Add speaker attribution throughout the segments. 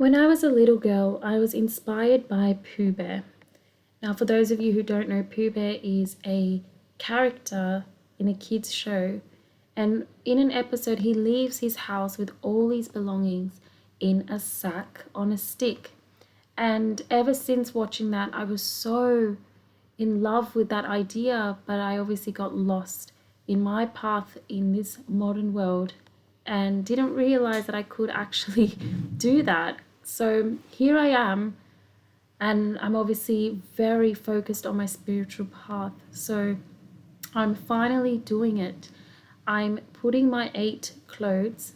Speaker 1: When I was a little girl, I was inspired by Pooh Bear. Now, for those of you who don't know, Pooh Bear is a character in a kids' show, and in an episode, he leaves his house with all his belongings in a sack on a stick. And ever since watching that, I was so in love with that idea, but I obviously got lost in my path in this modern world and didn't realize that I could actually do that. So here I am, and I'm obviously very focused on my spiritual path. So I'm finally doing it. I'm putting my 8 clothes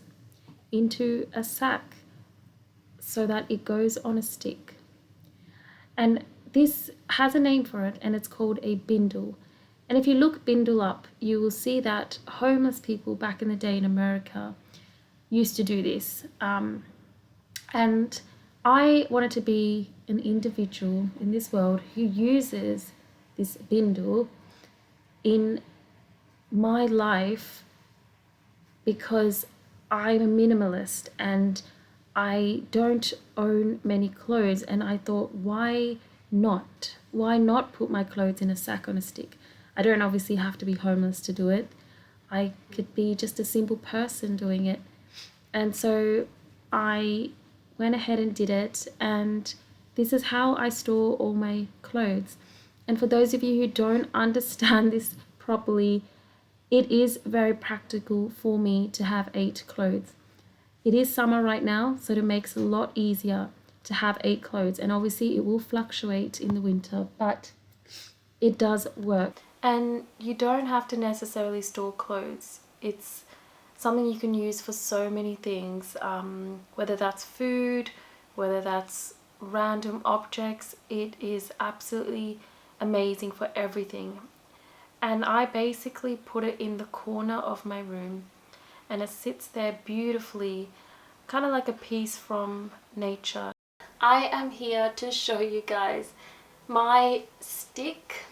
Speaker 1: into a sack so that it goes on a stick. And this has a name for it, and it's called a bindle. And if you look bindle up, you will see that homeless people back in the day in America used to do this. And I wanted to be an individual in this world who uses this bindle in my life because I'm a minimalist and I don't own many clothes, and I thought, why not? Why not put my clothes in a sack on a stick? I don't obviously have to be homeless to do it. I could be just a simple person doing it. And so I went ahead and did it, and this is how I store all my clothes. And for those of you who don't understand this properly, it is very practical for me to have 8 clothes. It is summer right now, so it makes it a lot easier to have 8 clothes, and obviously it will fluctuate in the winter, but it does work. And you don't have to necessarily store clothes. It's something you can use for so many things, whether that's food, whether that's random objects. It is absolutely amazing for everything. And I basically put it in the corner of my room, and it sits there beautifully, kind of like a piece from nature. I am here to show you guys my stick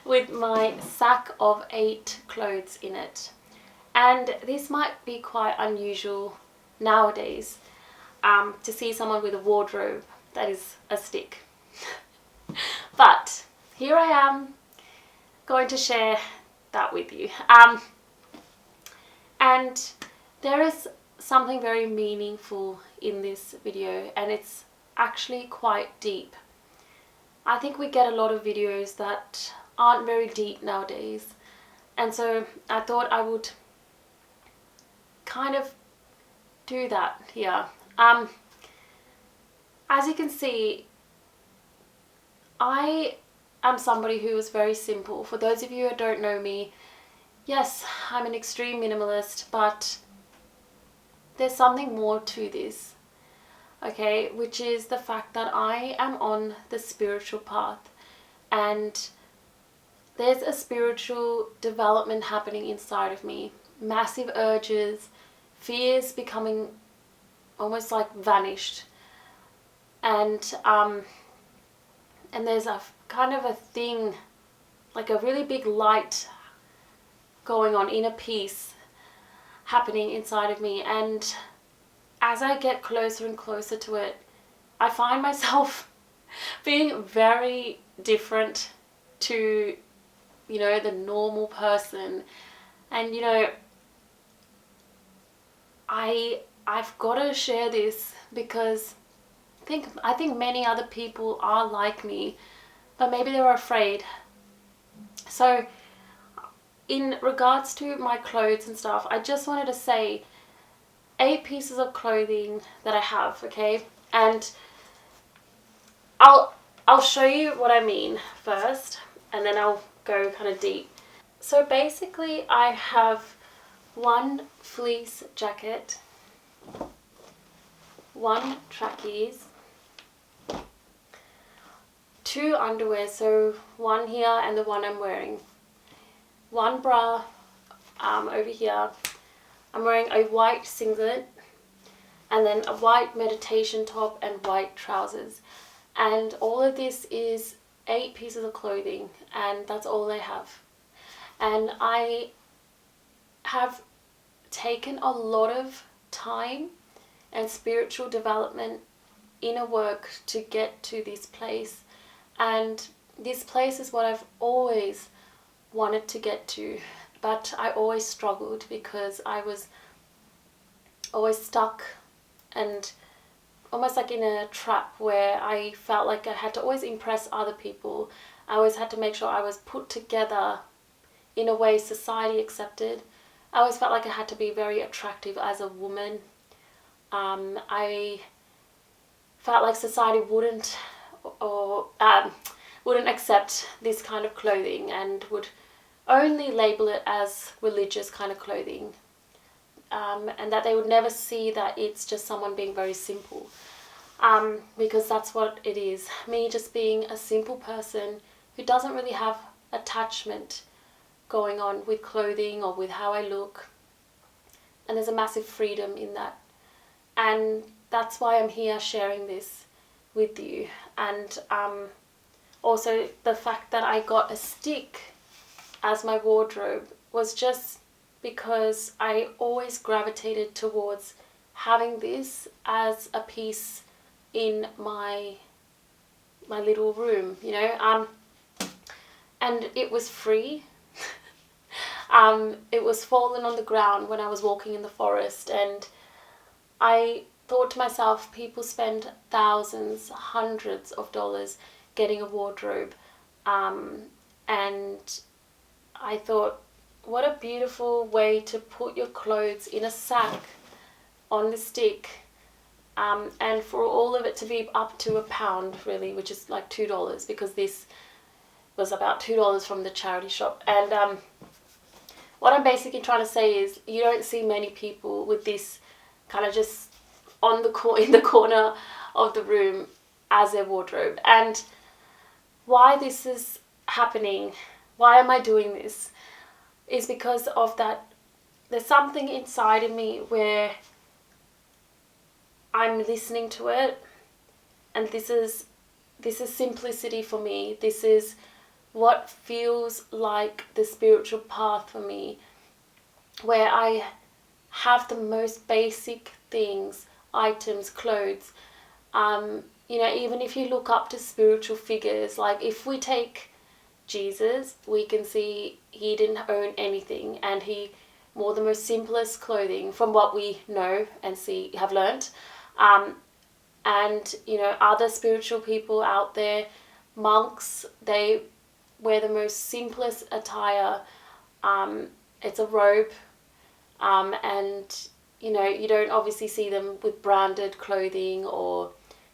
Speaker 1: with my sack of 8 clothes in it. And this might be quite unusual nowadays, to see someone with a wardrobe that is a stick. But here I am going to share that with you. And there is something very meaningful in this video, and it's actually quite deep. I think we get a lot of videos that aren't very deep nowadays, and so I thought I would kind of do that here. As you can see, I am somebody who is very simple. For those of you who don't know me, yes, I'm an extreme minimalist, but there's something more to this, okay, which is the fact that I am on the spiritual path, and there's a spiritual development happening inside of me. Massive urges, fears becoming almost like vanished, and there's a kind of a thing, like a really big light going on, inner peace happening inside of me. And as I get closer and closer to it, I find myself being very different to, the normal person. And I've got to share this because I think many other people are like me, but maybe they're afraid. So in regards to my clothes and stuff, I just wanted to say 8 pieces of clothing that I have, okay? And I'll show you what I mean first, and then I'll go kind of deep. So basically I have 1 fleece jacket, 1 trackies, 2 underwear, so 1 here and the one I'm wearing, 1 bra over here. I'm wearing a white singlet, and then a white meditation top and white trousers. And all of this is 8 pieces of clothing, and that's all I have. And I have taken a lot of time and spiritual development, inner work to get to this place. And this place is what I've always wanted to get to, but I always struggled because I was always stuck and almost like in a trap where I felt like I had to always impress other people. I always had to make sure I was put together in a way society accepted. I always felt like I had to be very attractive as a woman. I felt like society wouldn't accept this kind of clothing and would only label it as religious kind of clothing, and that they would never see that it's just someone being very simple, because that's what it is. Me just being a simple person who doesn't really have attachment going on with clothing or with how I look, and there's a massive freedom in that. And that's why I'm here sharing this with you. And also the fact that I got a stick as my wardrobe was just because I always gravitated towards having this as a piece in my little room, you know, and it was free. It was fallen on the ground when I was walking in the forest, and I thought to myself, people spend thousands, hundreds of dollars getting a wardrobe, and I thought, what a beautiful way to put your clothes in a sack on the stick, and for all of it to be up to £1 really, which is like $2, because this was about $2 from the charity shop. And what I'm basically trying to say is, you don't see many people with this kind of just in the corner of the room as their wardrobe. And why this is happening, why am I doing this, is because of that. There's something inside of me where I'm listening to it, and this is simplicity for me. This is what feels like the spiritual path for me, where I have the most basic things, items, clothes. You know, even if you look up to spiritual figures, like if we take Jesus, we can see he didn't own anything, and he wore the most simplest clothing from what we know and see, have learnt. And, you know, other spiritual people out there, monks, they wear the most simplest attire. It's a robe, and, you know, you don't obviously see them with branded clothing, or,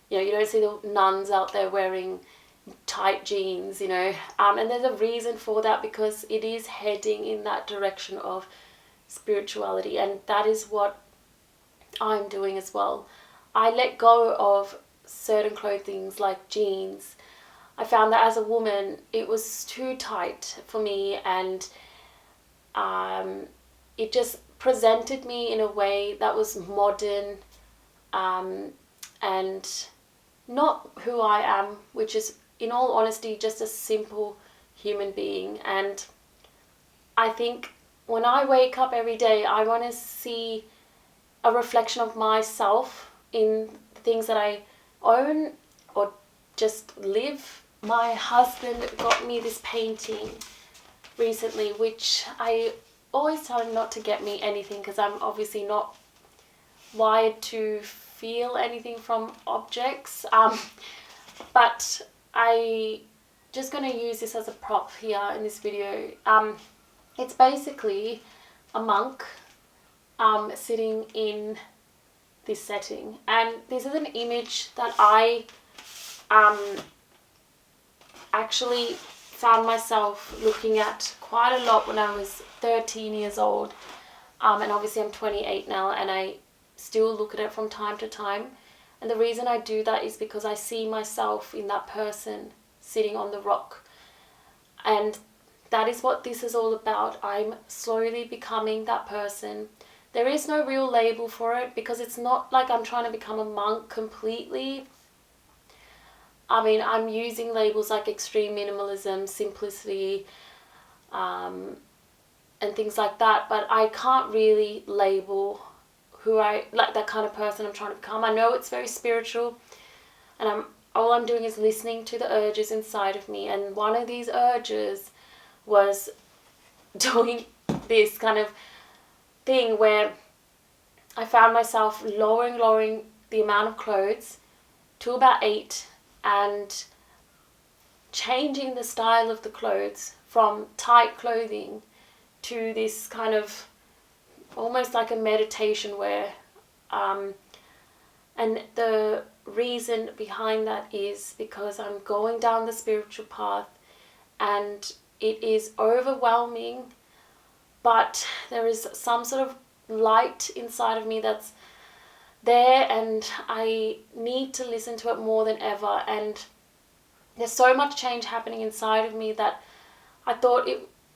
Speaker 1: you know, you don't see the nuns out there wearing tight jeans, you know, and there's a reason for that, because it is heading in that direction of spirituality, and that is what I'm doing as well. I let go of certain clothings like jeans. I found that as a woman it was too tight for me, and it just presented me in a way that was modern, and not who I am, which is, in all honesty, just a simple human being. And I think when I wake up every day, I want to see a reflection of myself in the things that I own or just live. My husband got me this painting recently, which I always tell him not to get me anything, because I'm obviously not wired to feel anything from objects, but I just going to use this as a prop here in this video. It's basically a monk sitting in this setting, and this is an image that I actually found myself looking at quite a lot when I was 13 years old, and obviously I'm 28 now, and I still look at it from time to time. And the reason I do that is because I see myself in that person sitting on the rock, and that is what this is all about. I'm slowly becoming that person. There is no real label for it, because it's not like I'm trying to become a monk completely. I mean, I'm using labels like extreme minimalism, simplicity, and things like that, but I can't really label who like that kind of person I'm trying to become. I know it's very spiritual, and all I'm doing is listening to the urges inside of me. And one of these urges was doing this kind of thing where I found myself lowering the amount of clothes to about 8 and changing the style of the clothes from tight clothing to this kind of almost like a meditation wear. And the reason behind that is because I'm going down the spiritual path and it is overwhelming, but there is some sort of light inside of me that's there, and I need to listen to it more than ever. And there's so much change happening inside of me that I thought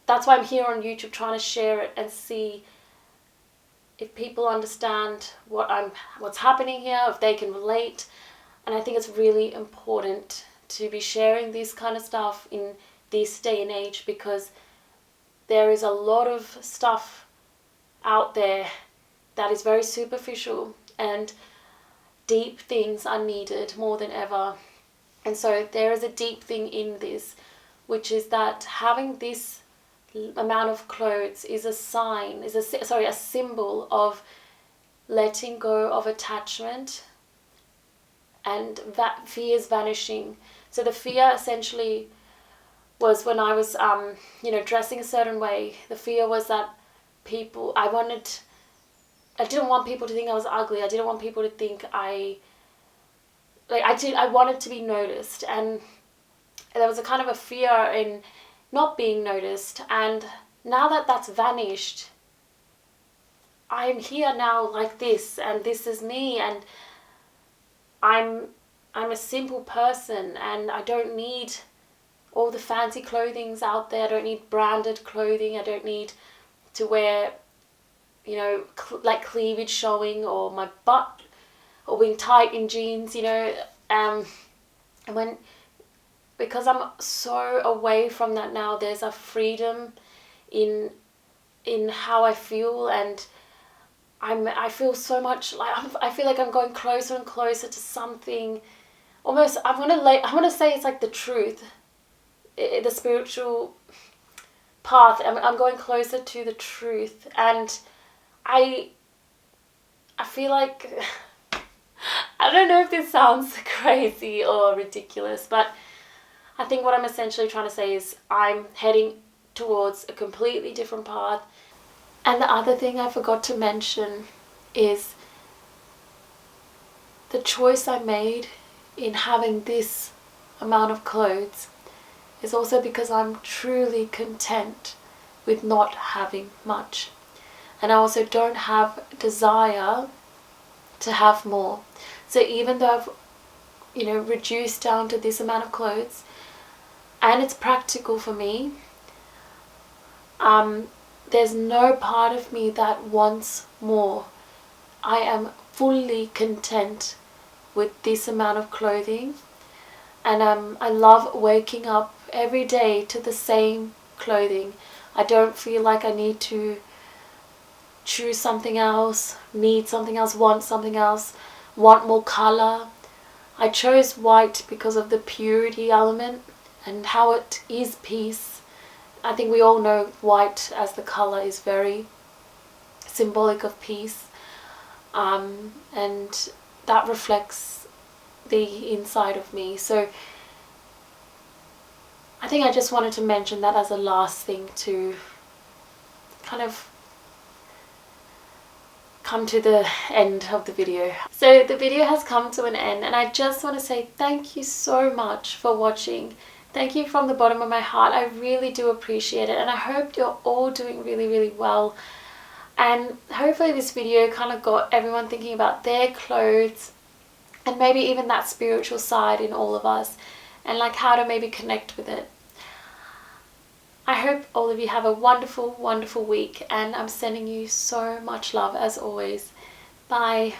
Speaker 1: that's why I'm here on YouTube trying to share it and see if people understand what's happening here, if they can relate. And I think it's really important to be sharing this kind of stuff in this day and age, because there is a lot of stuff out there that is very superficial, and deep things are needed more than ever. And so there is a deep thing in this, which is that having this amount of clothes is a symbol of letting go of attachment and fears vanishing. So the fear essentially was when I was dressing a certain way. The fear was that I didn't want people to think I was ugly. I didn't want people to think I wanted to be noticed, and there was a kind of a fear in not being noticed. And now that that's vanished, I'm here now like this, and this is me, and I'm a simple person, and I don't need all the fancy clothings out there. I don't need branded clothing. I don't need to wear, like cleavage showing, or my butt, or being tight in jeans, and because I'm so away from that now, there's a freedom in how I feel, and I feel so much like I feel like I'm going closer and closer to something. Almost, I want to say it's like the truth, the spiritual path. I'm going closer to the truth, and I feel like I don't know if this sounds crazy or ridiculous, but I think what I'm essentially trying to say is I'm heading towards a completely different path. And the other thing I forgot to mention is the choice I made in having this amount of clothes is also because I'm truly content with not having much. And I also don't have desire to have more. So even though I've reduced down to this amount of clothes, and it's practical for me, there's no part of me that wants more. I am fully content with this amount of clothing, and I love waking up every day to the same clothing. I don't feel like I need to choose something else, need something else, want something else, want more color. I chose white because of the purity element and how it is peace. I think we all know white as the color is very symbolic of peace, and that reflects the inside of me. So I think I just wanted to mention that as a last thing to kind of come to the end of the video. So the video has come to an end, and I just want to say thank you so much for watching. Thank you from the bottom of my heart. I really do appreciate it, and I hope you're all doing really, really well. And hopefully this video kind of got everyone thinking about their clothes, and maybe even that spiritual side in all of us, and like how to maybe connect with it. I hope all of you have a wonderful, wonderful week, and I'm sending you so much love as always. Bye.